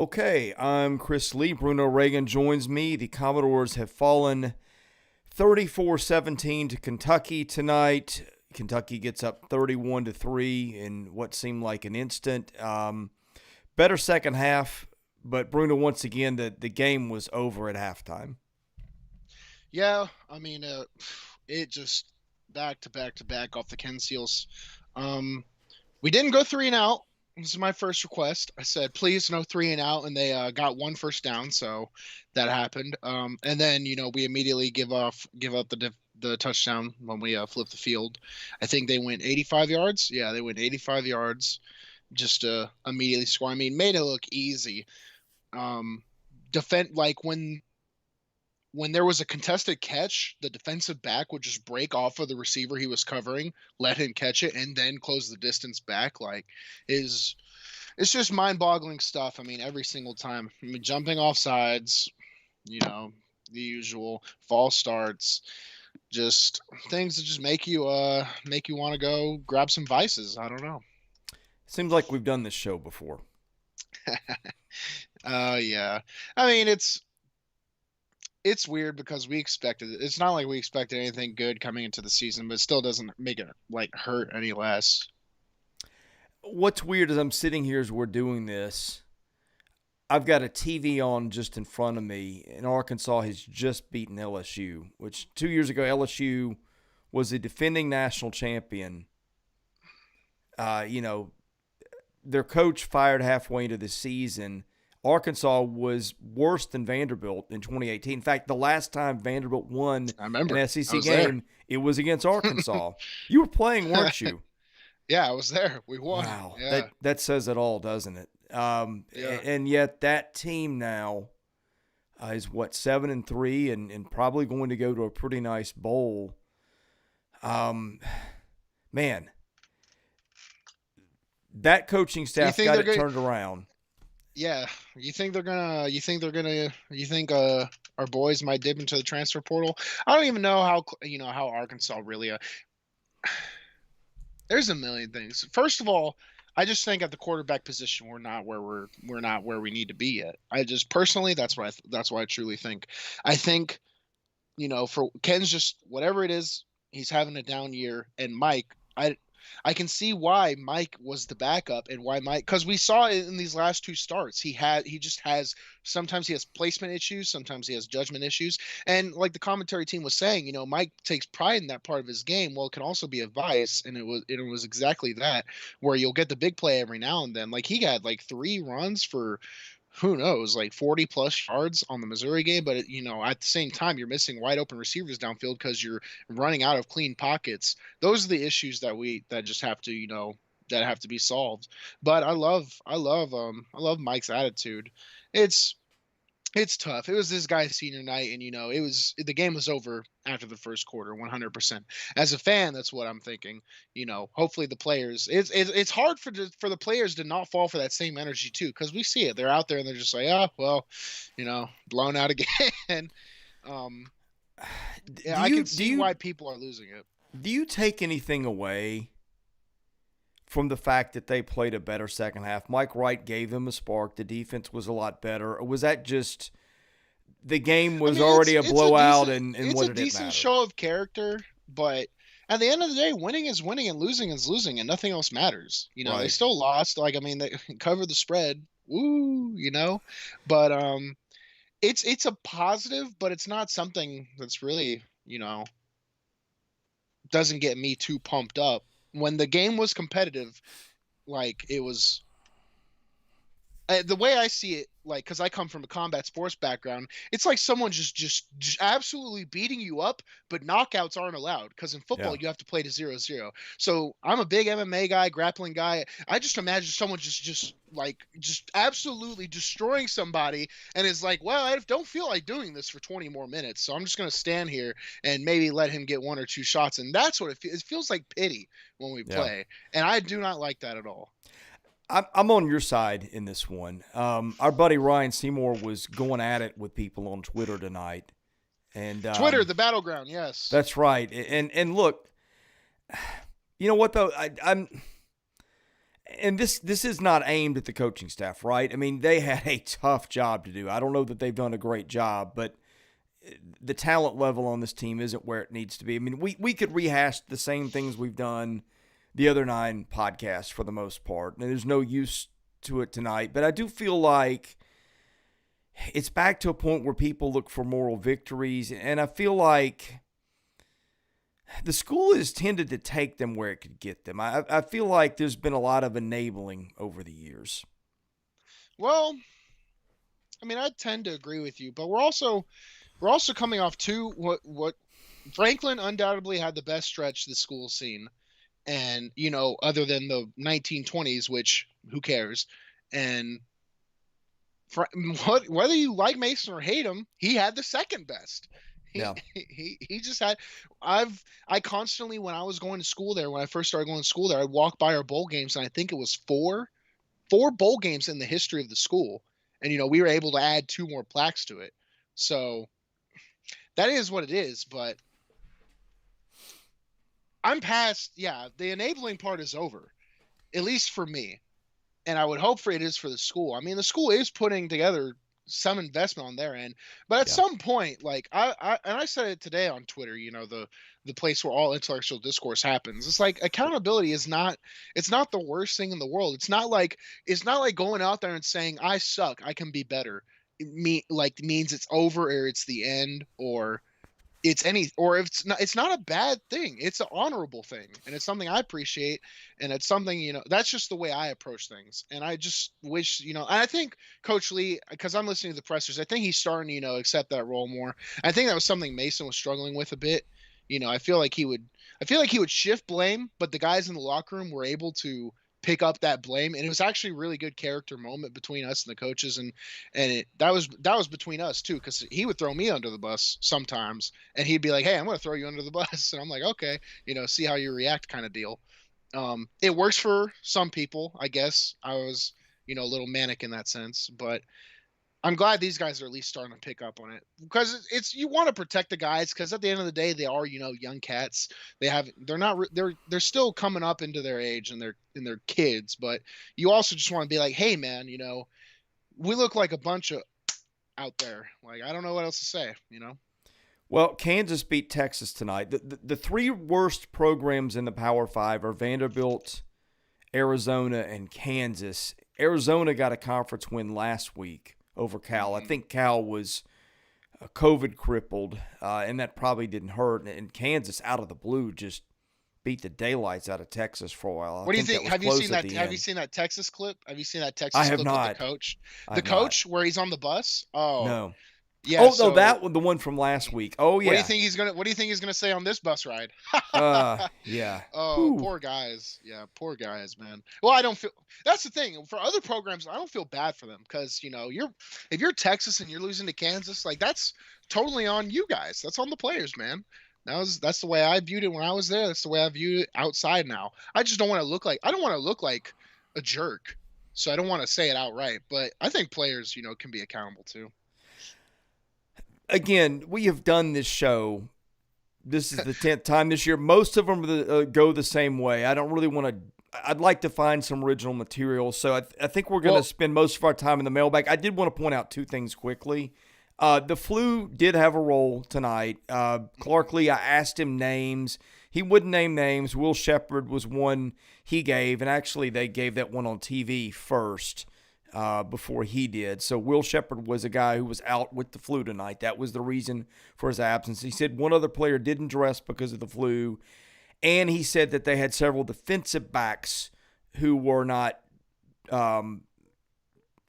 Okay, I'm Chris Lee. Bruno Reagan joins me. The Commodores have fallen 34-17 to Kentucky tonight. Kentucky gets up 31-3 in what seemed like an instant. Better second half, but Bruno, once again, the game was over at halftime. Yeah, I mean, it just back to back to back off the Ken Seals. Um, we didn't go three and out. This is my first request. I said, please, no three and out, and they got one first down, so that happened. And then we immediately give up the touchdown when we flip the field. I think they went 85 yards. Yeah, they went 85 yards just to immediately score. I mean, made it look easy. Defend like when there was a contested catch, the defensive back would just break off of the receiver he was covering, let him catch it, and then close the distance back. Is it's just mind-boggling stuff. I mean, every single time. I mean, jumping off sides, the usual false starts, just things that just make you want to go grab some vices. I don't know. Seems like we've done this show before. Yeah. I mean, it's weird because we expected it. It's not like we expected anything good coming into the season, but it still doesn't make it hurt any less. What's weird is I'm sitting here as we're doing this. I've got a TV on just in front of me, and Arkansas has just beaten LSU, which 2 years ago LSU was the defending national champion. Their coach fired halfway into the season. Arkansas was worse than Vanderblt in 2018. In fact, the last time Vanderblt won an SEC game, it was against Arkansas. You were playing, weren't you? Yeah, I was there. We won. Wow, yeah. that says it all, doesn't it? And yet that team now is 7-3 and probably going to go to a pretty nice bowl. Man, that coaching staff got it turned around. Yeah, you think our boys might dip into the transfer portal? I don't even know how Arkansas really. There's a million things. First of all, I just think at the quarterback position we're not where we need to be yet. I just personally that's what I truly think. I think for Ken's just whatever it is, he's having a down year, and Mike, I can see why Mike was the backup and why Mike, because we saw it in these last two starts. He just has, sometimes he has placement issues, sometimes he has judgment issues. And like the commentary team was saying, Mike takes pride in that part of his game. Well, it can also be a vice. And it was exactly that, where you'll get the big play every now and then. Like he got 3 runs for, who knows, 40 plus yards on the Missouri game. But, at the same time, you're missing wide open receivers downfield because you're running out of clean pockets. Those are the issues that just have to, that have to be solved. But I love Mike's attitude. It's tough. It was this guy's senior night, and the game was over after the first quarter, 100%. As a fan, that's what I'm thinking. Hopefully the players. It's hard for the players to not fall for that same energy too, because we see it. They're out there and they're just like, oh well, blown out again. I can see why people are losing it. Do you take anything away from the fact that they played a better second half? Mike Wright gave them a spark. The defense was a lot better. Or was that just the game was already a blowout and what did it matter? It's a decent show of character, but at the end of the day, winning is winning and losing is losing, and nothing else matters. Right. They still lost. They covered the spread. Woo, But it's a positive, but it's not something that's really, doesn't get me too pumped up. When the game was competitive, it was the way I see it, because I come from a combat sports background, it's like someone just absolutely beating you up, but knockouts aren't allowed because in football you have to play to 0-0. So I'm a big MMA guy, grappling guy. I just imagine someone just absolutely destroying somebody and is like, well, I don't feel like doing this for 20 more minutes, so I'm just gonna stand here and maybe let him get 1 or 2 shots, and that's what it feels. It feels like pity when we play, and I do not like that at all. I'm on your side in this one. Our buddy Ryan Seymour was going at it with people on Twitter tonight. And Twitter, the battleground, yes. That's right. And look, you know what though? and this is not aimed at the coaching staff, right? I mean, they had a tough job to do. I don't know that they've done a great job, but the talent level on this team isn't where it needs to be. I mean, we could rehash the same things we've done the other 9 podcasts for the most part, and there's no use to it tonight. But I do feel like it's back to a point where people look for moral victories, and I feel like the school has tended to take them where it could get them. I feel like there's been a lot of enabling over the years. Well, I mean, I tend to agree with you, but we're also coming off what Franklin undoubtedly had the best stretch the school's seen, and other than the 1920s, which who cares, and whether you like Mason or hate him, he had the second best. He, Yeah. he just had. I constantly, when I was going to school there, when I first started going to school there, I'd walk by our bowl games, and I think it was four bowl games in the history of the school, and we were able to add 2 more plaques to it. So that is what it is. But I'm past. Yeah, the enabling part is over, at least for me. And I would hope for it is for the school. I mean, the school is putting together some investment on their end, but at Yeah. some point, like I said it today on Twitter, the place where all intellectual discourse happens. It's like accountability is not. It's not the worst thing in the world. It's not like going out there and saying I suck, I can be better. Means it's over or it's the end or if it's not a bad thing. It's an honorable thing, and it's something I appreciate, and it's something that's just the way I approach things. And I just wish and I think Coach Lee, because I'm listening to the pressers, I think he's starting to accept that role more. I think that was something Mason was struggling with a bit. I feel like he would shift blame, but the guys in the locker room were able to pick up that blame, and it was actually a really good character moment between us and the coaches, and that was between us too, because he would throw me under the bus sometimes, and he'd be like, "Hey, I'm going to throw you under the bus," and I'm like, "Okay, see how you react," kind of deal. It works for some people, I guess. I was a little manic in that sense, but I'm glad these guys are at least starting to pick up on it, because it's you want to protect the guys, because at the end of the day they are young cats. They're still coming up into their age, and they're kids, but you also just want to be like, hey man, we look like a bunch of out there. Like, I don't know what else to say. Well, Kansas beat Texas tonight. The 3 worst programs in the Power 5 are Vanderbilt, Arizona, and Kansas. Arizona got a conference win last week over Cal. I think Cal was COVID crippled, and that probably didn't hurt. And Kansas, out of the blue, just beat the daylights out of Texas for a while. What do you think? Have you seen that? Have you seen that Texas clip? Have you seen that I Texas have clip not. with the coach? I The have not. coach where he's on the bus? Oh, No. yeah. Oh, So no, that one, the one from last week. Oh, yeah. what do you think he's gonna say on this bus ride? Yeah. Oh, Whew. poor guys. Yeah, poor guys, man. Well, I don't feel. That's the thing. For other programs, I don't feel bad for them, because if you're Texas and you're losing to Kansas, like, that's totally on you guys. That's on the players, man. That's the way I viewed it when I was there. That's the way I view it outside now. I just don't want to look like a jerk. So I don't want to say it outright, but I think players, can be accountable too. Again, we have done this show. This is the 10th time this year. Most of them go the same way. I don't really want to. I'd like to find some original material. So I think we're going to spend most of our time in the mailbag. I did want to point out 2 things quickly. The flu did have a role tonight. Clark Lee, I asked him names. He wouldn't name names. Will Shepard was one he gave, and actually they gave that one on TV first before he did. So Will Shepard was a guy who was out with the flu tonight. That was the reason for his absence. He said one other player didn't dress because of the flu, and he said that they had several defensive backs who were not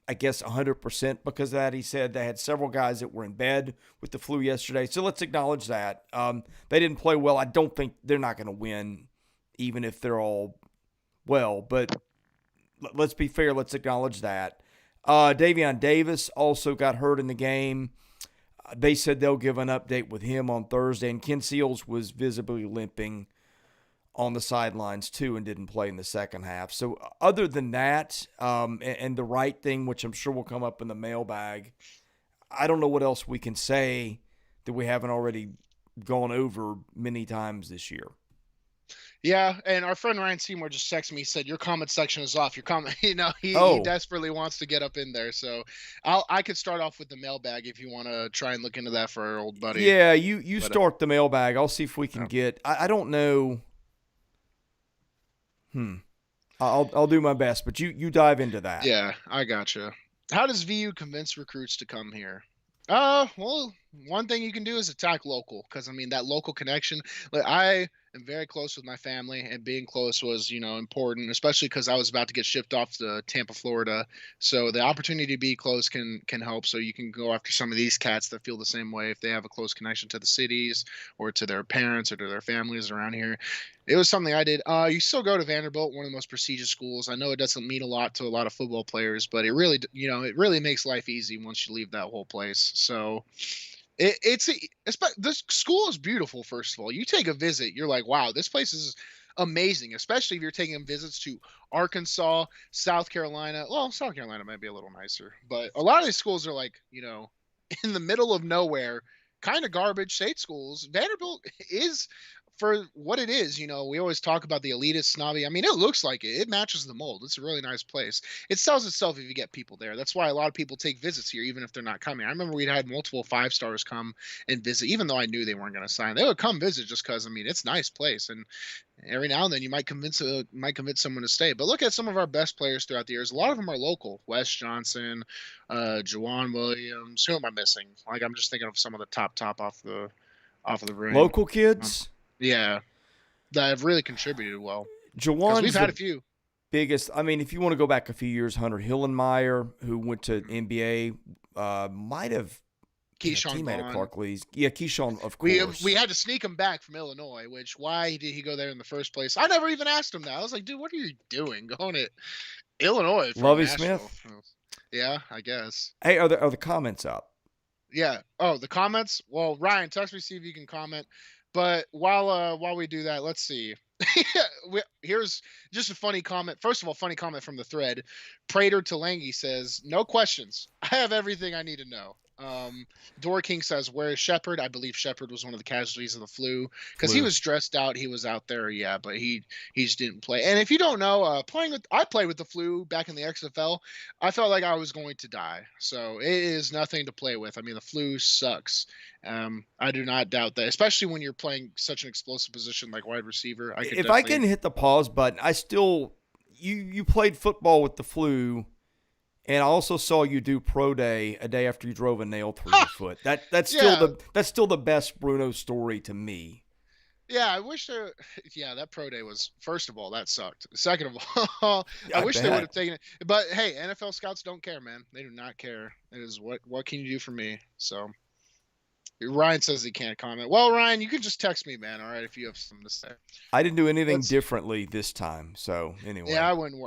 I guess 100% because of that. He said they had several guys that were in bed with the flu yesterday. So let's acknowledge that. They didn't play well. I don't think they're not going to win, even if they're all well. But let's be fair. Let's acknowledge that. Davion Davis also got hurt in the game. They said they'll give an update with him on Thursday. And Ken Seals was visibly limping on the sidelines too and didn't play in the second half. So other than that, and the right thing, which I'm sure will come up in the mailbag, I don't know what else we can say that we haven't already gone over many times this year. Yeah, and our friend Ryan Seymour just texted me. He said your comment section is off. Your comment, he Oh, desperately wants to get up in there. So I could start off with the mailbag if you want to try and look into that for our old buddy. yeah. You But start the mailbag. I'll see if we can uh, get. I don't know. Hmm. I'll do my best, but you dive into that. yeah, I gotcha. How does VU convince recruits to come here? Well, one thing you can do is attack local, because I mean that local connection. Like I am very close with my family, and being close was important, especially because I was about to get shipped off to Tampa, Florida. So the opportunity to be close can help. So you can go after some of these cats that feel the same way if they have a close connection to the cities or to their parents or to their families around here. It was something I did. You still go to Vanderblt, one of the most prestigious schools. I know it doesn't mean a lot to a lot of football players, but it really makes life easy once you leave that whole place. So this school is beautiful. First of all, you take a visit, you're like, wow, this place is amazing. Especially if you're taking visits to Arkansas, South Carolina. Well, South Carolina might be a little nicer, but a lot of these schools are like, in the middle of nowhere, kind of garbage state schools. Vanderbilt is, for what it is. We always talk about the elitist snobby. I mean, it looks like it matches the mold. It's a really nice place. It sells itself if you get people there. That's why a lot of people take visits here even if they're not coming. I remember we'd had multiple 5 stars come and visit, even though I knew they weren't going to sign. They would come visit just because, I mean, it's a nice place, and every now and then you might convince someone to stay. But look at some of our best players throughout the years. A lot of them are local. Wes Johnson, Jawan Williams. Who am I missing? Like, I'm just thinking of some of the top off of the ring. Local Um, kids. yeah, that have really contributed well, because we've Jawan's had a the few. biggest. I mean, if you want to go back a few years, Hunter Hillenmeyer, who went to Mhm. NBA, might have been a Keyshawn teammate of Vaughn. Clark Lee's. Yeah, Keyshawn, of We course. had to sneak him back from Illinois. Which, why did he go there in the first place? I never even asked him that. I was like, dude, what are you doing going to Illinois from Lovey Nashville? Smith. Yeah, I guess. Hey, are the comments up? Yeah. Oh, the comments. Well, Ryan, text me, see if you can comment. But while we do that, let's see. Here's just a funny comment. First of all, funny comment from the thread. Prater Talangi says, "No questions. I have everything I need to know." Door King says, "Where is Shepard?" I believe Shepard was one of the casualties of the flu, because he Flu. was dressed out. He was out there, yeah, but he just didn't play. And if you don't know, I played with the flu back in the XFL. I felt like I was going to die. So it is nothing to play with. I mean, the flu sucks. I do not doubt that, especially when you're playing such an explosive position like wide receiver. I could If I can definitely. hit the pause button, I still you played football with the flu, and I also saw you do pro day a day after you drove a nail through your foot. Yeah, That's still the best Bruno story to me. yeah. I wish there. Yeah, that pro day was. First of all, that sucked. Second of all, I I wish they would have bet. taken it. But hey, NFL scouts don't care, man. They do not care. It is what can you do for me? So Ryan says he can't comment. Well, Ryan, you can just text me, man. All right, if you have something to say. I didn't do anything Let's. differently this time. So Yeah, anyway, I wouldn't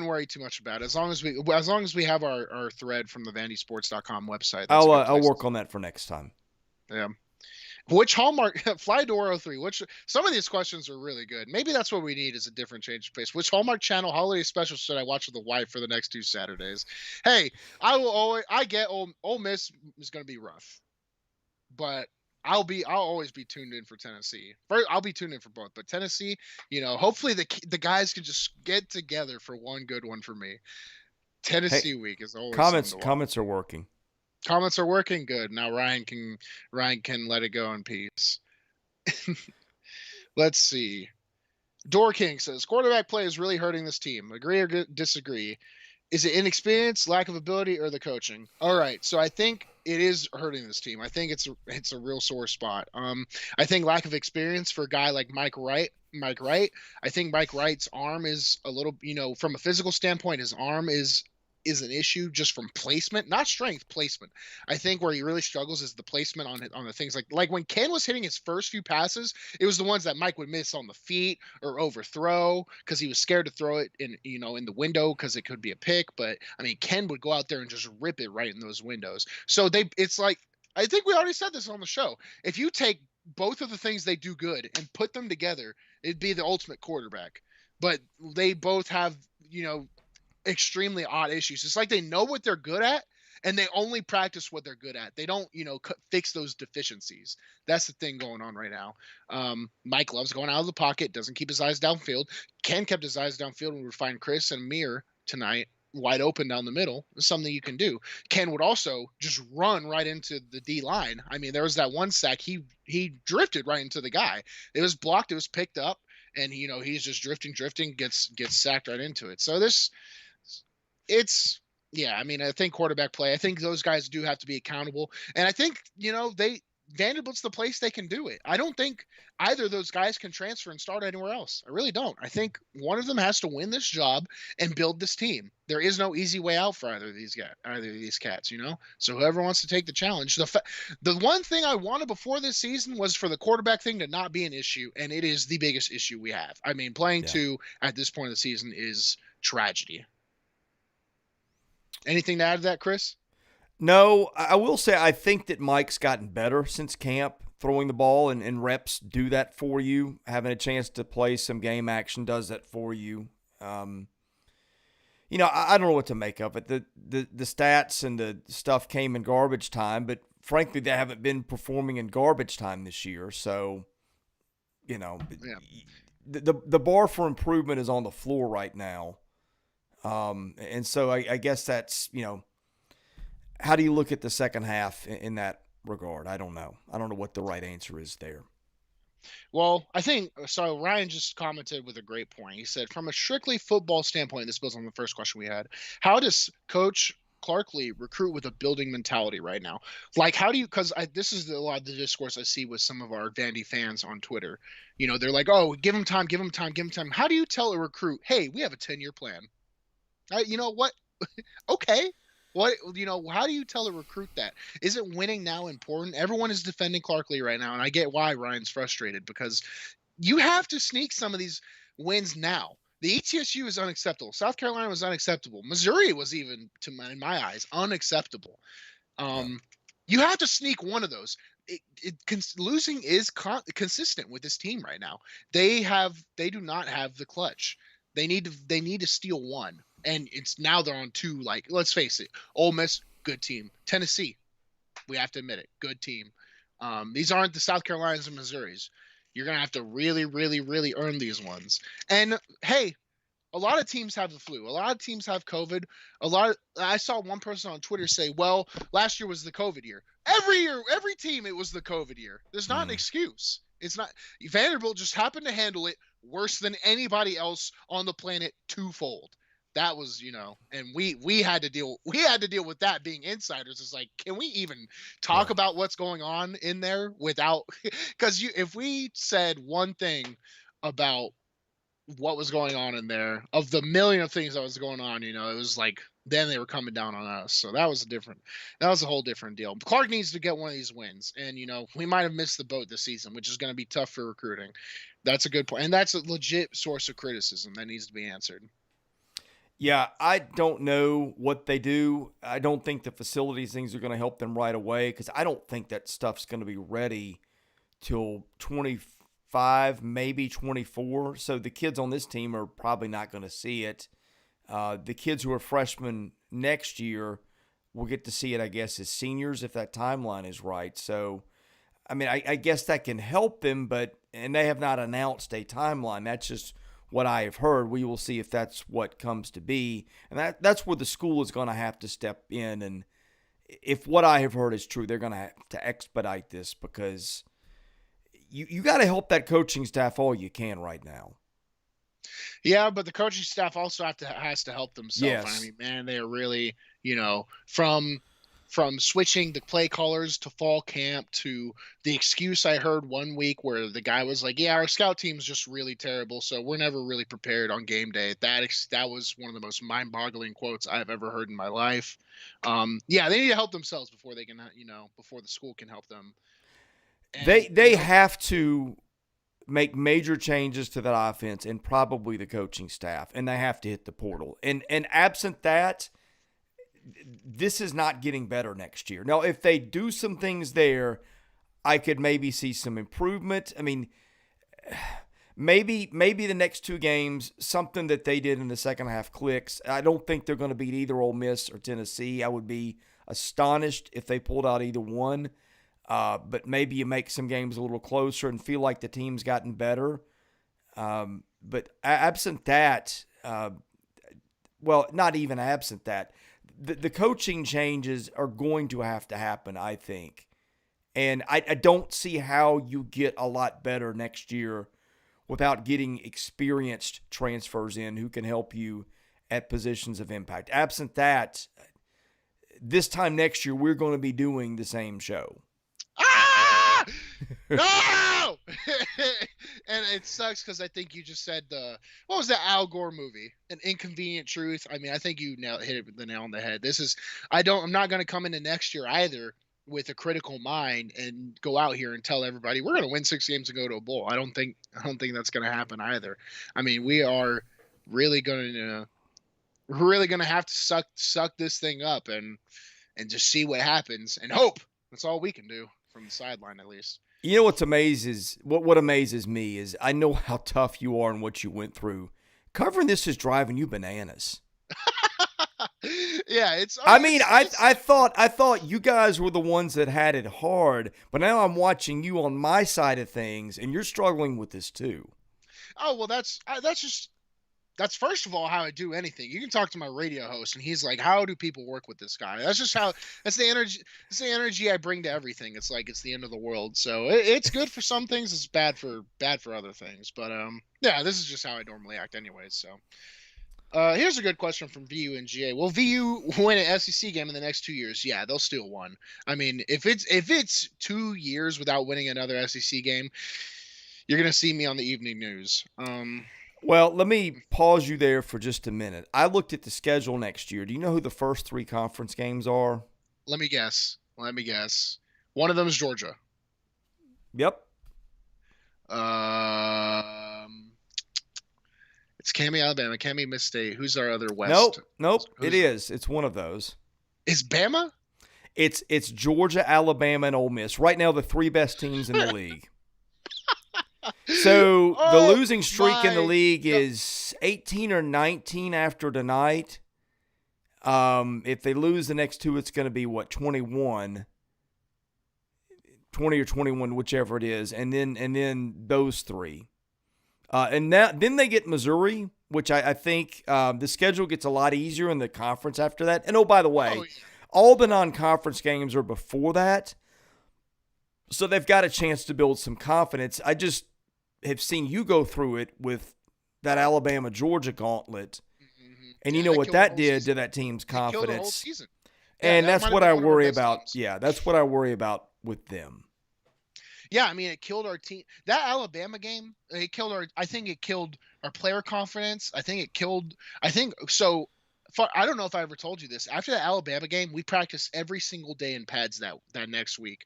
worry too much about it. As long as we have our thread from the vandysports.com website, that's a good I'll place. work on that for next time. Yeah. Which Hallmark Fly Door 03? Which some of these questions are really good. Maybe that's what we need is a different change of pace. Which Hallmark Channel holiday special should I watch with the wife for the next 2 Saturdays? Hey, I get Ole Miss is going to be rough, but I'll always be tuned in for Tennessee. I'll be tuned in for both, but Tennessee, hopefully the guys can just get together for one good one for me. Hey, Tennessee week is always something comments to watch. comments are working. Comments are working good. Now Ryan can let it go in peace. Let's see. Door King says quarterback play is really hurting this team. Agree or disagree? Is it inexperience, lack of ability, or the coaching? All right, so I think it is hurting this team. I think it's a real sore spot. I think lack of experience for a guy like Mike Wright. Mike Wright. I think Mike Wright's arm is a little, from a physical standpoint, his arm is an issue just from placement, not strength, placement. I think where he really struggles is the placement on the things like when Ken was hitting his first few passes, it was the ones that Mike would miss on the feet or overthrow because he was scared to throw it in the window because it could be a pick. But I mean, Ken would go out there and just rip it right in those windows. So it's like, I think we already said this on the show. If you take both of the things they do good and put them together, it'd be the ultimate quarterback. But they both have, extremely odd issues. It's like they know what they're good at, and they only practice what they're good at. They don't, fix those deficiencies. That's the thing going on right now. Mike loves going out of the pocket, doesn't keep his eyes downfield. Ken kept his eyes downfield when we were finding Chris and Amir tonight wide open down the middle. It's something you can do. Ken would also just run right into the D line. I mean, there was that one sack. He drifted right into the guy. It was blocked. It was picked up, and he's just drifting, gets sacked right into it. So it's yeah. I mean, I think quarterback play. I think those guys do have to be accountable, and I think Vanderbilt's the place they can do it. I don't think either of those guys can transfer and start anywhere else. I really don't. I think one of them has to win this job and build this team. There is no easy way out for either of these cats, So whoever wants to take the challenge. The one thing I wanted before this season was for the quarterback thing to not be an issue, and it is the biggest issue we have. I mean, playing two at this point of the season is tragedy. Anything to add to that, Chris? No, I will say I think that Mike's gotten better since camp, throwing the ball, and reps do that for you. Having a chance to play some game action does that for you. I don't know what to make of it. The stats and the stuff came in garbage time, but frankly, they haven't been performing in garbage time this year. So, the bar for improvement is on the floor right now. And so I guess that's, how do you look at the second half in that regard? I don't know. I don't know what the right answer is there. Well, I think so. Ryan just commented with a great point. He said, from a strictly football standpoint, this builds on the first question we had. How does Coach Clark Lee recruit with a building mentality right now? Like, how do you? Because this is a lot of the discourse I see with some of our Vandy fans on Twitter. They're like, "Oh, give him time, give him time, give him time." How do you tell a recruit, "Hey, we have a 10-year plan"? You know what? Okay. What how do you tell a recruit that? Isn't winning now important? Everyone is defending Clark Lee right now, and I get why Ryan's frustrated, because you have to sneak some of these wins now. The ETSU is unacceptable. South Carolina was unacceptable. Missouri was even, in my eyes, unacceptable. You have to sneak one of those. Losing is consistent with this team right now. They do not have the clutch. They need to steal one. And now they're on two, like, let's face it, Ole Miss, good team. Tennessee, we have to admit it, good team. These aren't the South Carolinas and Missouris. You're going to have to really, really, really earn these ones. And, hey, a lot of teams have the flu. A lot of teams have COVID. I saw one person on Twitter say, well, last year was the COVID year. Every year, every team, it was the COVID year. There's not an excuse. It's not. Vanderbilt just happened to handle it worse than anybody else on the planet twofold. That was, and we had to deal with that being insiders. It's like, can we even talk about what's going on in there without, because if we said one thing about what was going on in there, of the million of things that was going on, it was like, then they were coming down on us. So that was a whole different deal. Clark needs to get one of these wins, and we might have missed the boat this season, which is going to be tough for recruiting. That's a good point, and that's a legit source of criticism that needs to be answered. Yeah, I don't know what they do. I don't think the facilities things are going to help them right away, because I don't think that stuff's going to be ready till 25, maybe 24. So the kids on this team are probably not going to see it. The kids who are freshmen next year will get to see it, I guess, as seniors, if that timeline is right. So, I mean, I guess that can help them, and they have not announced a timeline. That's just what I have heard. We will see if that's what comes to be. And that's where the school is going to have to step in. And if what I have heard is true, they're going to have to expedite this, because you got to help that coaching staff all you can right now. Yeah, but the coaching staff also has to help themselves. Yes. I mean, man, they are really, from switching the play callers to fall camp to the excuse I heard one week where the guy was like, yeah, our scout team's just really terrible, so we're never really prepared on game day. That was one of the most mind-boggling quotes I've ever heard in my life. Yeah, they need to help themselves before they can, before the school can help them. And, they have to make major changes to that offense, and probably the coaching staff, and they have to hit the portal. And absent that, this is not getting better next year. Now, if they do some things there, I could maybe see some improvement. I mean, maybe the next two games, something that they did in the second half clicks. I don't think they're going to beat either Ole Miss or Tennessee. I would be astonished if they pulled out either one. But maybe you make some games a little closer and feel like the team's gotten better. But absent that, well, not even absent that, the coaching changes are going to have to happen, I think. And I don't see how you get a lot better next year without getting experienced transfers in who can help you at positions of impact. Absent that, this time next year, we're going to be doing the same show. Ah! No! And it sucks because I think you just said what was that Al Gore movie? An Inconvenient Truth. I mean, I think you hit it with the nail on the head. I'm not going to come into next year either with a critical mind and go out here and tell everybody we're going to win 6 games and go to a bowl. I don't think that's going to happen either. I mean, we are really going to have to suck this thing up and just see what happens and hope. That's all we can do from the sideline, at least. You know what amazes me is I know how tough you are and what you went through. Covering this is driving you bananas. Yeah, I thought you guys were the ones that had it hard, but now I'm watching you on my side of things, and you're struggling with this too. Oh well, that's first of all how I do anything. You can talk to my radio host, and he's like, "How do people work with this guy?" That's just how. That's the energy. It's the energy I bring to everything. It's like it's the end of the world. So it's good for some things. It's bad for other things. But yeah, this is just how I normally act, anyways. So. Here's a good question from VU and GA. Will VU win an SEC game in the next 2 years? Yeah, they'll steal one. I mean, if it's 2 years without winning another SEC game, you're gonna see me on the evening news. Well, let me pause you there for just a minute. I looked at the schedule next year. Do you know who the first 3 conference games are? Let me guess. One of them is Georgia. Yep. It's Cammy, Alabama. Cammy, Miss State. Who's our other West? Nope. It is. It's one of those. Is Bama? It's Georgia, Alabama, and Ole Miss. Right now, the 3 best teams in the league. So the losing streak in the league is 18 or 19 after tonight. If they lose the next 2, it's going to be 21, 20 or 21, whichever it is, and then those 3. And then they get Missouri, which I think the schedule gets a lot easier in the conference after that. And by the way, all the non-conference games are before that, so they've got a chance to build some confidence. I just have seen you go through it with that Alabama-Georgia gauntlet, and you know what that did to that team's confidence. Killed the whole season. And that's what I worry about. Yeah, that's what I worry about with them. Yeah, I mean, it killed our team. That Alabama game, I think it killed our player confidence. I don't know if I ever told you this. After the Alabama game, we practiced every single day in pads that next week,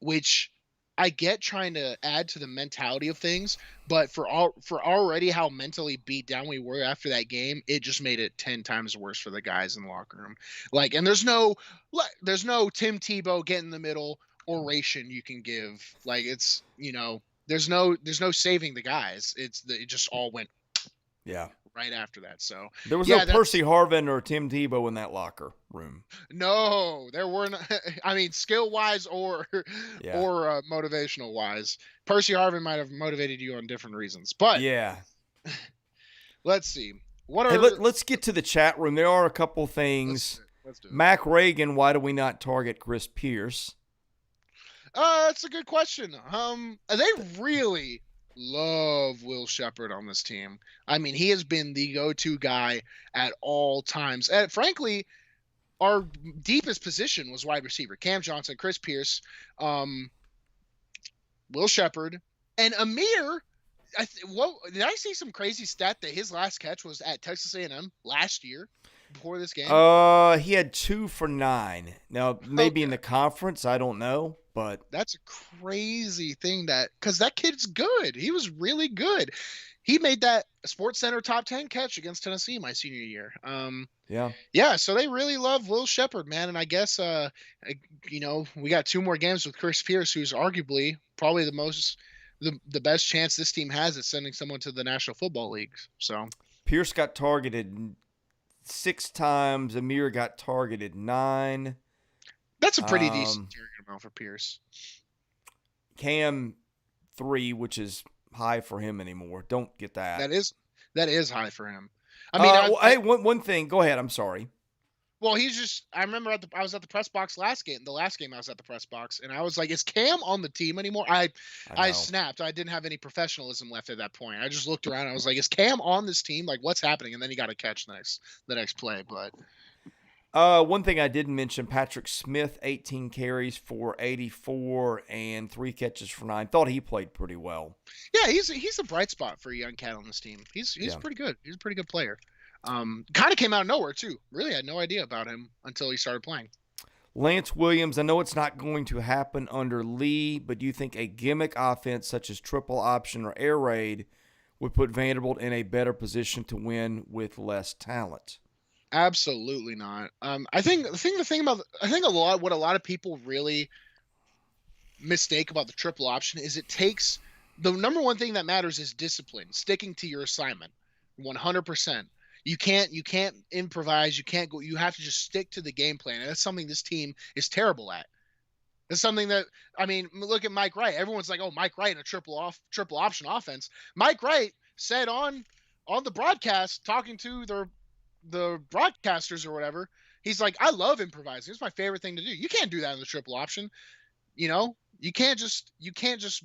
which I get trying to add to the mentality of things, but for already how mentally beat down we were after that game, it just made it 10 times worse for the guys in the locker room. Like, and there's no Tim Tebow get in the middle oration you can give. Like, it's, there's no saving the guys. It just all went right after that. So there was no Percy Harvin or Tim Tebow in that locker room. No, there were not. I mean, skill wise or motivational wise, Percy Harvin might have motivated you on different reasons. But let's see. Let's get to the chat room. There are a couple things. Let's do it. Mac Reagan, why do we not target Chris Pierce? That's a good question. They really love Will Shepherd on this team. I mean, he has been the go-to guy at all times. And frankly, our deepest position was wide receiver. Cam Johnson, Chris Pierce, Will Shepherd, and Amir. Did I see some crazy stat that his last catch was at Texas A&M last year before this game? He had 2 for 9. Now, maybe in the conference, I don't know. But that's a crazy thing because that kid's good. He was really good. He made that Sports Center top 10 catch against Tennessee my senior year. Yeah. So they really love Will Shepherd, man. And I guess, we got 2 more games with Chris Pierce, who's arguably probably the most the best chance this team has is sending someone to the National Football League. So Pierce got targeted 6 times. Amir got targeted 9. that's a pretty decent Um, target amount for Pierce. Cam 3, which is high for him anymore. Don't get that. That is high for him. I mean, Hey, one thing. Go ahead. I'm sorry. well, he's just. I remember I was at the press box last game. The last game I was at the press box, and I was like, "Is Cam on the team anymore?" I I know. snapped. I didn't have any professionalism left at that point. I just looked around. I was like, "Is Cam on this team? Like, what's happening?" And then he got a catch the next play. But One thing I didn't mention: Patrick Smith, 18 carries for 84 and 3 catches for 9. Thought he played pretty well. yeah, he's a bright spot for a young cat on this team. He's Yeah. pretty good. He's a pretty good player. Kind of came out of nowhere too. Really had no idea about him until he started playing. Lance Williams, I know it's not going to happen under Lee, but do you think a gimmick offense such as triple option or air raid would put Vanderbilt in a better position to win with less talent? Absolutely not. I think what a lot of people really mistake about the triple option is it takes the number one thing that matters is discipline, sticking to your assignment 100%. You can't improvise, you can't go, you have to just stick to the game plan. And that's something this team is terrible at. It's something that, I mean, look at Mike Wright. Everyone's like, "Oh, Mike Wright in a triple option offense." Mike Wright said on the broadcast, talking to the broadcasters or whatever, he's like, "I love improvising. It's my favorite thing to do. You can't do that in the triple option. You know, you can't just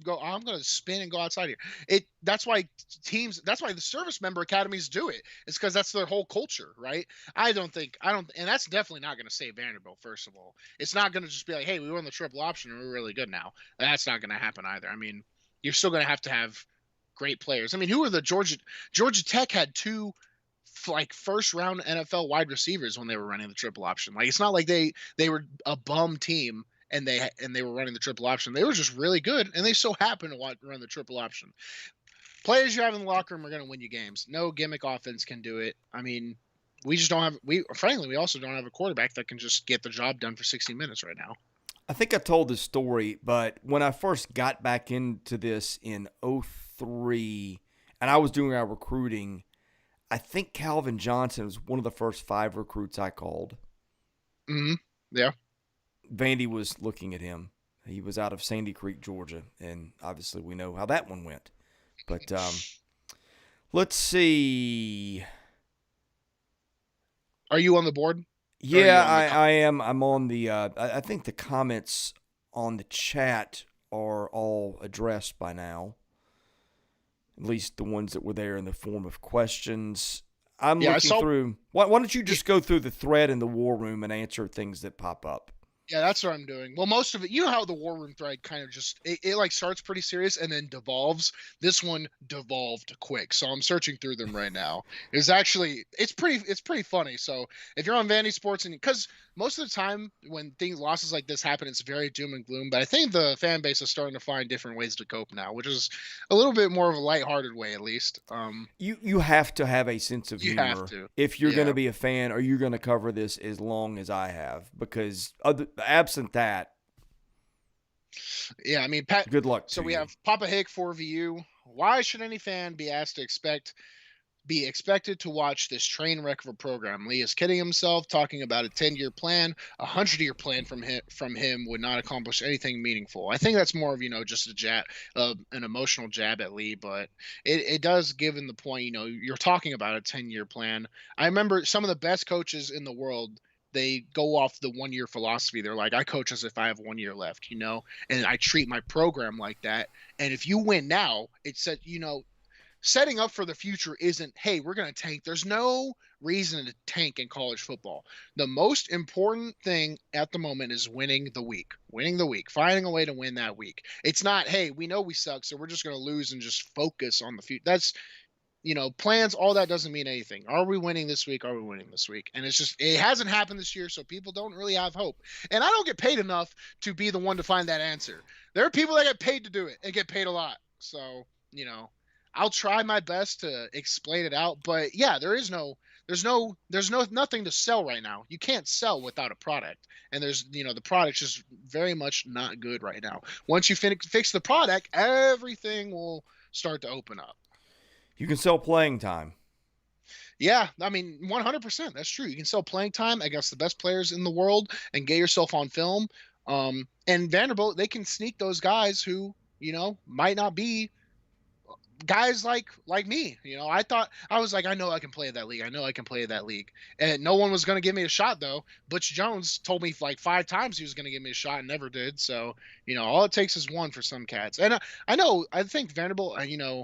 go, "Oh, I'm going to spin and go outside here." That's why the service member academies do it. It's because that's their whole culture, right? I don't, and that's definitely not going to save Vanderbilt. First of all, it's not going to just be like, "Hey, we won the triple option and we're really good now." That's not going to happen either. I mean, you're still going to have great players. I mean, who are the Georgia Tech had two like first round NFL wide receivers when they were running the triple option. Like, it's not like they were a bum team and they were running the triple option. They were just really good, and they so happened to run the triple option. Players you have in the locker room are going to win you games. No gimmick offense can do it. I mean, we just don't have we also don't have a quarterback that can just get the job done for 60 minutes right now. I think I told this story, but when I first got back into this in '03, and I was doing our recruiting, I think Calvin Johnson was one of the first 5 recruits I called. Mm-hmm. Yeah. Vandy was looking at him. He was out of Sandy Creek, Georgia, and obviously we know how that one went. But let's see. Are you on the board? Yeah, I am. I'm on the. I think the comments on the chat are all addressed by now. At least the ones that were there in the form of questions. I'm looking through. Why don't you just go through the thread in the war room and answer things that pop up? Yeah, that's what I'm doing. Well, most of it, you know how the war room thread kind of just it like starts pretty serious and then devolves. This one devolved quick, so I'm searching through them right now. It's pretty funny. So if you're on Vandy Sports, and because most of the time when losses like this happen, it's very doom and gloom. But I think the fan base is starting to find different ways to cope now, which is a little bit more of a lighthearted way, at least. You have to have a sense of You humor have to. if you're going Yeah. to be a fan, or you're going to cover this as long as I have, because absent that, Yeah, I mean, Pat. good luck So to we you. have Papa Hick 4VU. Why should any fan be be expected to watch this train wreck of a program? Lee is kidding himself, talking about a 10-year plan. A 100-year plan from him would not accomplish anything meaningful. I think that's more of just a an emotional jab at Lee, but it does, given the point. You're talking about a 10-year plan. I remember some of the best coaches in the world. They go off the 1-year philosophy. They're like, "I coach as if I have 1 year left, and I treat my program like that. And if you win now, it's that, setting up for the future isn't, hey, we're going to tank." There's no reason to tank in college football. The most important thing at the moment is winning the week, finding a way to win that week. It's not, hey, we know we suck, so we're just going to lose and just focus on the future. That's, plans, all that doesn't mean anything. Are we winning this week? Are we winning this week? And it hasn't happened this year, so people don't really have hope. And I don't get paid enough to be the one to find that answer. There are people that get paid to do it and get paid a lot. So, I'll try my best to explain it out. But yeah, there's there's nothing to sell right now. You can't sell without a product, and the product's just very much not good right now. Once you fix the product, everything will start to open up. You can sell playing time. Yeah, I mean, 100%. That's true. You can sell playing time against the best players in the world and get yourself on film. And Vanderbilt, they can sneak those guys who, might not be guys like me. I was like, I know I can play that league. I know I can play that league. And no one was going to give me a shot though. Butch Jones told me like 5 times he was going to give me a shot and never did. So, all it takes is one for some cats. And I think Vanderbilt,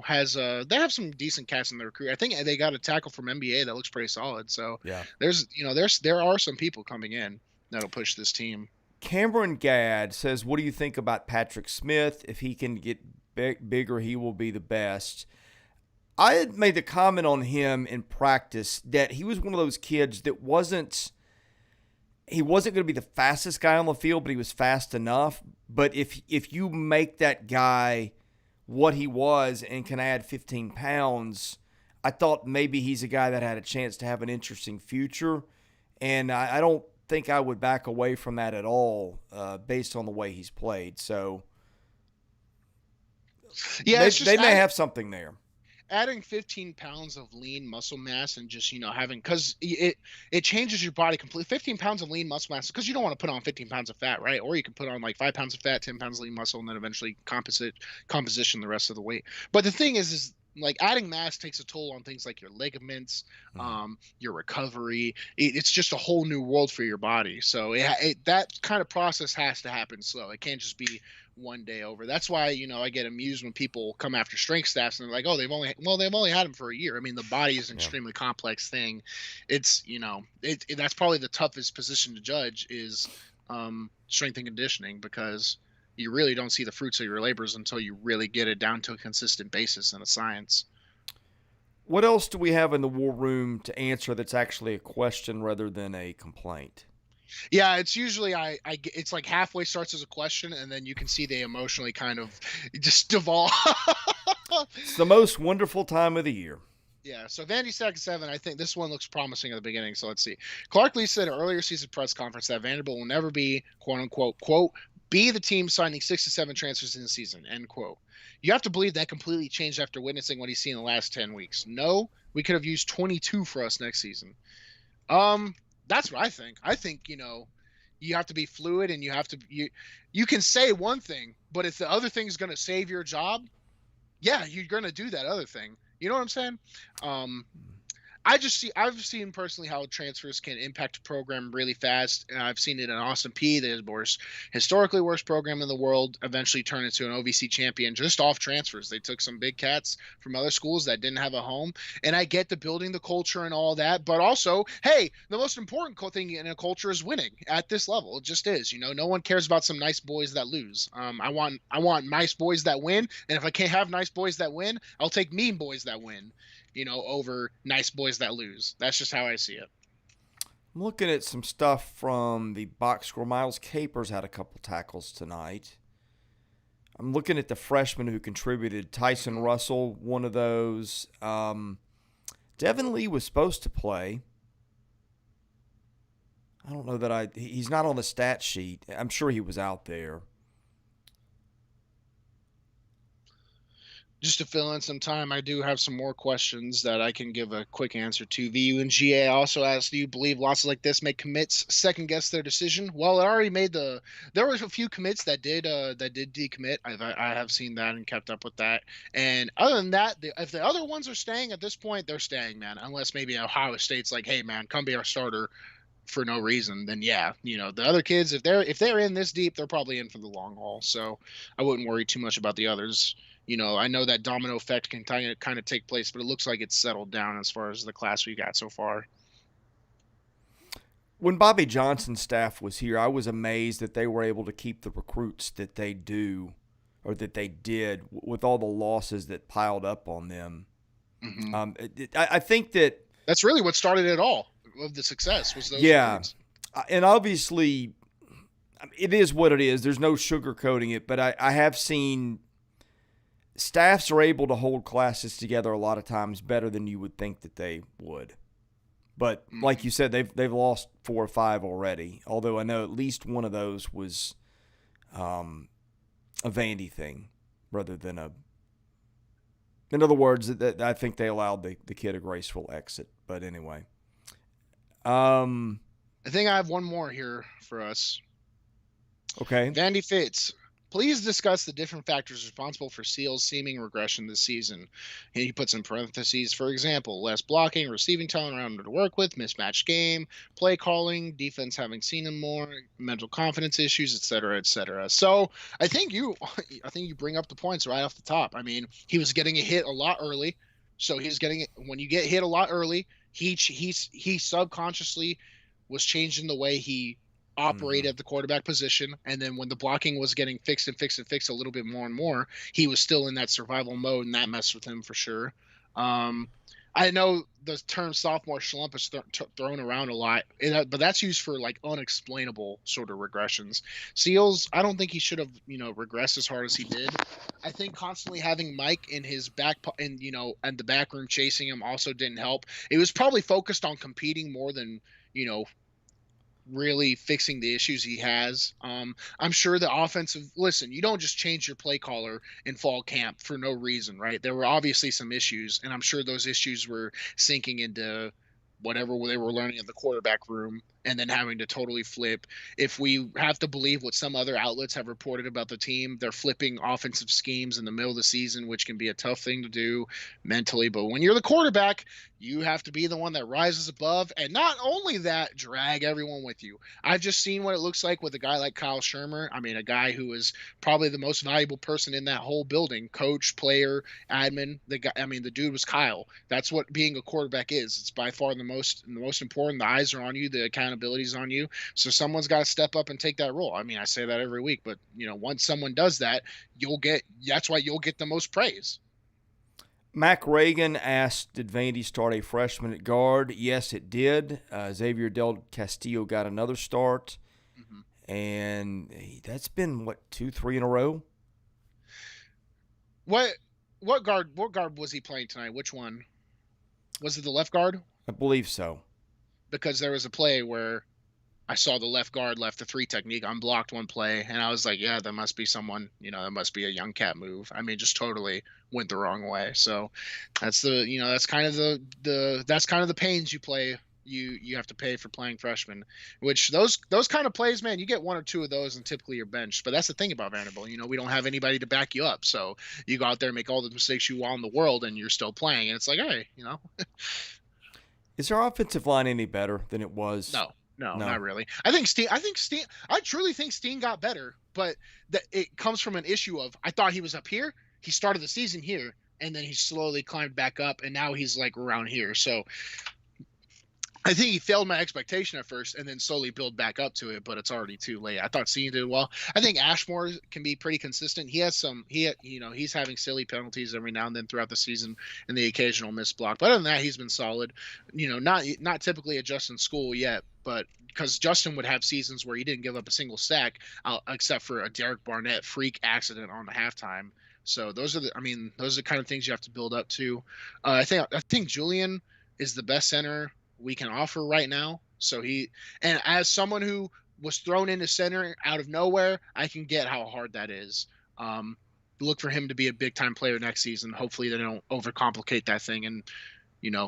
has they have some decent cats in their recruit. I think they got a tackle from NBA that looks pretty solid. So Yeah. there are some people coming in that'll push this team. Cameron Gadd says, what do you think about Patrick Smith? If he can get bigger, he will be the best. I had made the comment on him in practice that he was one of those kids that wasn't going to be the fastest guy on the field, but he was fast enough. But if you make that guy what he was and can add 15 pounds, I thought maybe he's a guy that had a chance to have an interesting future. And I don't think I would back away from that at all based on the way he's played. So yeah, they may have something there. Adding 15 pounds of lean muscle mass and just having, because it changes your body completely. 15 pounds of lean muscle mass, because you don't want to put on 15 pounds of fat, right? Or you can put on like 5 pounds of fat, 10 pounds of lean muscle, and then eventually composition the rest of the weight. But the thing is like adding mass takes a toll on things like your ligaments, your recovery. It's just a whole new world for your body. So that kind of process has to happen slow. It can't just be one day over. That's why I get amused when people come after strength staffs and they're like, oh, they've only had them for a year. I mean, the body is an extremely complex thing. It's that's probably the toughest position to judge is strength and conditioning, because you really don't see the fruits of your labors until you really get it down to a consistent basis in a science. What else do we have in the war room to answer that's actually a question rather than a complaint? Yeah, it's usually it's like halfway starts as a question, and then you can see they emotionally kind of just devolve. It's the most wonderful time of the year. Yeah, so Vandy Sack 7, I think this one looks promising at the beginning, so let's see. Clark Lee said at an earlier season press conference that Vanderbilt will never be, quote unquote, quote, be the team signing 6 to 7 transfers in the season, end quote. You have to believe that completely changed after witnessing what he's seen in the last 10 weeks. No, we could have used 22 for us next season. That's what I think. I think, you have to be fluid, and you can say one thing, but if the other thing is going to save your job, yeah, you're going to do that other thing. You know what I'm saying? I've seen personally how transfers can impact a program really fast. I've seen it in Austin Peay, the historically worst program in the world, eventually turn into an OVC champion just off transfers. They took some big cats from other schools that didn't have a home. And I get the building the culture and all that, but also, hey, the most important thing in a culture is winning at this level. It just is. No one cares about some nice boys that lose. I want nice boys that win, and if I can't have nice boys that win, I'll take mean boys that win. Over nice boys that lose. That's just how I see it. I'm looking at some stuff from the box score. Miles Capers had a couple tackles tonight. I'm looking at the freshmen who contributed. Tyson Russell, one of those. Devin Lee was supposed to play. I don't know that he's not on the stat sheet. I'm sure he was out there. Just to fill in some time, I do have some more questions that I can give a quick answer to. VU and GA also asked, do you believe losses like this make commits second guess their decision? Well, it already there was a few commits that did decommit. I have seen that and kept up with that. And other than that, if the other ones are staying at this point, they're staying, man. Unless maybe Ohio State's like, hey, man, come be our starter for no reason, then yeah, the other kids, if they're in this deep, they're probably in for the long haul. So I wouldn't worry too much about the others. I know that domino effect can kind of take place, but it looks like it's settled down as far as the class we got so far. When Bobby Johnson's staff was here, I was amazed that they were able to keep the recruits that they did with all the losses that piled up on them. Mm-hmm. I think that's really what started it all. Of the success was those recruits. And obviously it is what it is. There's no sugarcoating it, but I have seen staffs are able to hold classes together a lot of times better than you would think that they would. But like you said, they've lost 4 or 5 already. Although I know at least one of those was a Vandy thing rather than a. In other words, I think they allowed the kid a graceful exit. But anyway, I think I have one more here for us. okay. Vandy Fitz, please discuss the different factors responsible for Seal's seeming regression this season. He puts in parentheses, for example, less blocking, receiving talent around to work with, mismatched game, play calling, defense having seen him more, mental confidence issues, etc., etc. So I think you bring up the points right off the top. I mean, he was getting a hit a lot early, so he's getting it when you get hit a lot early. He subconsciously was changing the way he operate at the quarterback position. And then when the blocking was getting fixed a little bit more and more, he was still in that survival mode, and that messed with him for sure. I know the term sophomore slump is thrown around a lot, but that's used for like unexplainable sort of regressions. Seals, I don't think he should have, regressed as hard as he did. I think constantly having Mike in his back and the back room chasing him also didn't help. It was probably focused on competing more than, really fixing the issues he has. I'm sure the offensive, listen, you don't just change your play caller in fall camp for no reason, right? There were obviously some issues, and I'm sure those issues were sinking into whatever they were learning in the quarterback room and then having to totally flip. If we have to believe what some other outlets have reported about the team, they're flipping offensive schemes in the middle of the season, which can be a tough thing to do mentally. But when you're the quarterback, you have to be the one that rises above, and not only that, drag everyone with you. I've just seen what it looks like with a guy like Kyle Shermer. I mean, a guy who is probably the most valuable person in that whole building, coach, player, admin. The dude was Kyle. That's what being a quarterback is. It's by far the most important. The eyes are on you, the accountability is on you. So someone's got to step up and take that role. I mean, I say that every week, but once someone does that, that's why you'll get the most praise. Mac Reagan asked, did Vandy start a freshman at guard? Yes, it did. Xavier Del Castillo got another start. Mm-hmm. And that's been, 2-3 in a row? What guard was he playing tonight? Which one? Was it the left guard? I believe so. Because there was a play where I saw the left guard left the 3 technique, unblocked one play, and I was like, yeah, that must be someone, that must be a young cat move. I mean, just totally went the wrong way. So that's that's kind of the pains you have to pay for playing freshmen, which those kind of plays, man, you get 1 or 2 of those and typically you're benched. But that's the thing about Vanderbilt, we don't have anybody to back you up. So you go out there and make all the mistakes you want in the world and you're still playing. And it's like, hey, Is our offensive line any better than it was? No, not really. I truly think Steen got better, but it comes from an issue of, I thought he was up here. He started the season here, and then he slowly climbed back up, and now he's like around here. So I think he failed my expectation at first and then slowly build back up to it, but it's already too late. I thought Steen did well. I think Ashmore can be pretty consistent. He's having silly penalties every now and then throughout the season and the occasional missed block. But other than that, he's been solid. Not typically a Justin School yet, but because Justin would have seasons where he didn't give up a single sack, except for a Derek Barnett freak accident on the halftime. So those are the kind of things you have to build up to. I think Julian is the best center we can offer right now. So and as someone who was thrown into center out of nowhere, I can get how hard that is. Look for him to be a big time player next season. Hopefully they don't overcomplicate that thing. And,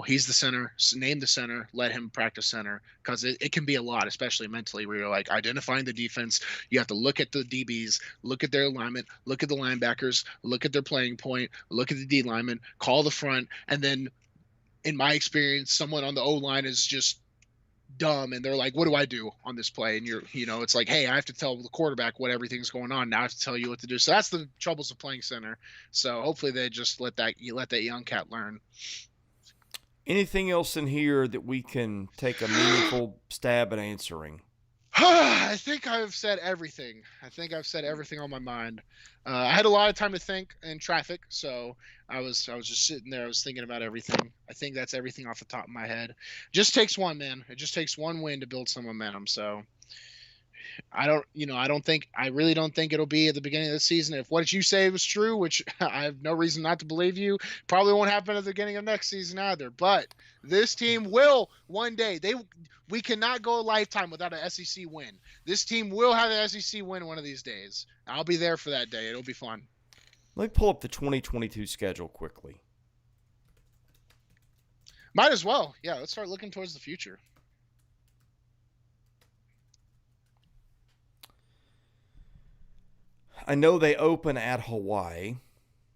he's the center, name the center, let him practice center, because it can be a lot, especially mentally, where you're like identifying the defense. You have to look at the DBs, look at their alignment, look at the linebackers, look at their playing point, look at the D lineman, call the front. And then in my experience, someone on the O-line is just dumb and they're like, what do I do on this play? And it's like, hey, I have to tell the quarterback what everything's going on. Now I have to tell you what to do. So that's the troubles of playing center. So hopefully they just let that young cat learn. Anything else in here that we can take a meaningful stab at answering? I think I've said everything. On my mind. I had a lot of time to think in traffic, so I was just sitting there. I was thinking about everything. I think that's everything off the top of my head. Just takes one, man. It just takes one win to build some momentum. So I really don't think it'll be at the beginning of the season. If what you say was true, which I have no reason not to believe you, probably won't happen at the beginning of next season either. But this team will one day. We cannot go a lifetime without an SEC win. This team will have an SEC win one of these days. I'll be there for that day. It'll be fun. Let me pull up the 2022 schedule quickly. Might as well. Yeah, let's start looking towards the future. I know they open at Hawaii,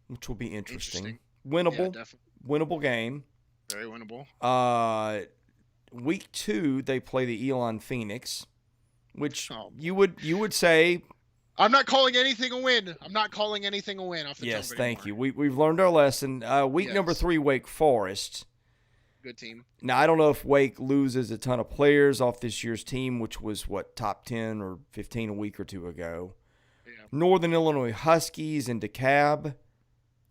which will be interesting. Winnable. Yeah, winnable game. very winnable. Week 2 they play the Elon Phoenix, which you would say. I'm not calling anything a win. I'm not calling anything a win off the Yes, jump thank anymore. you. We've learned our lesson. Week number 3, Wake Forest. Good team. Now, I don't know if Wake loses a ton of players off this year's team, which was, top 10 or 15 a week or two ago. Yeah. Northern Illinois Huskies and DeKalb,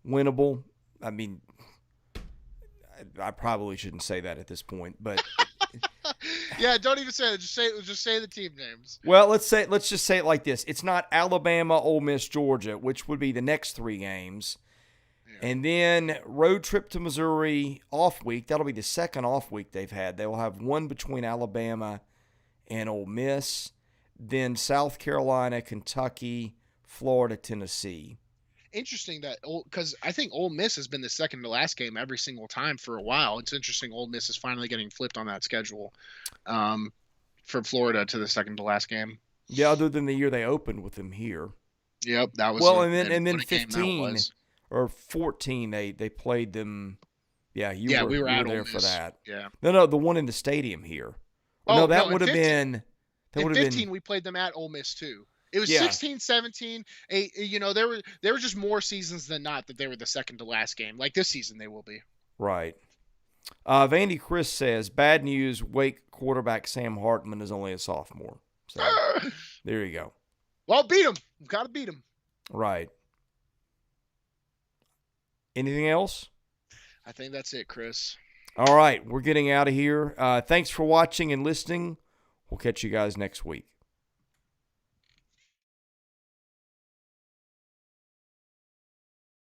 winnable. I mean, I probably shouldn't say that at this point, but Yeah, don't even say it. Just say the team names. well, let's just say it like this. It's not Alabama, Ole Miss, Georgia, which would be the next 3 games. Yeah. And then road trip to Missouri, off week. That'll be the second off week they've had. They will have one between Alabama and Ole Miss. Then South Carolina, Kentucky, Florida, Tennessee. Interesting that, because I think Ole Miss has been the second to last game every single time for a while. It's interesting Ole Miss is finally getting flipped on that schedule for Florida to the second to last game. Yeah, other than the year they opened with them here. Yep, that was and then 15 or 14 they played them. Yeah, we were there for that. Yeah. No, the one in the stadium here. No, that would have been. In 15 we played them at Ole Miss too. It was 16, 17. There were just more seasons than not that they were the second to last game. Like this season, they will be. Right. Vandy Chris says, bad news, Wake quarterback Sam Hartman is only a sophomore. So there you go. Well, beat him. We've got to beat him. Right. Anything else? I think that's it, Chris. All right. We're getting out of here. Thanks for watching and listening. We'll catch you guys next week.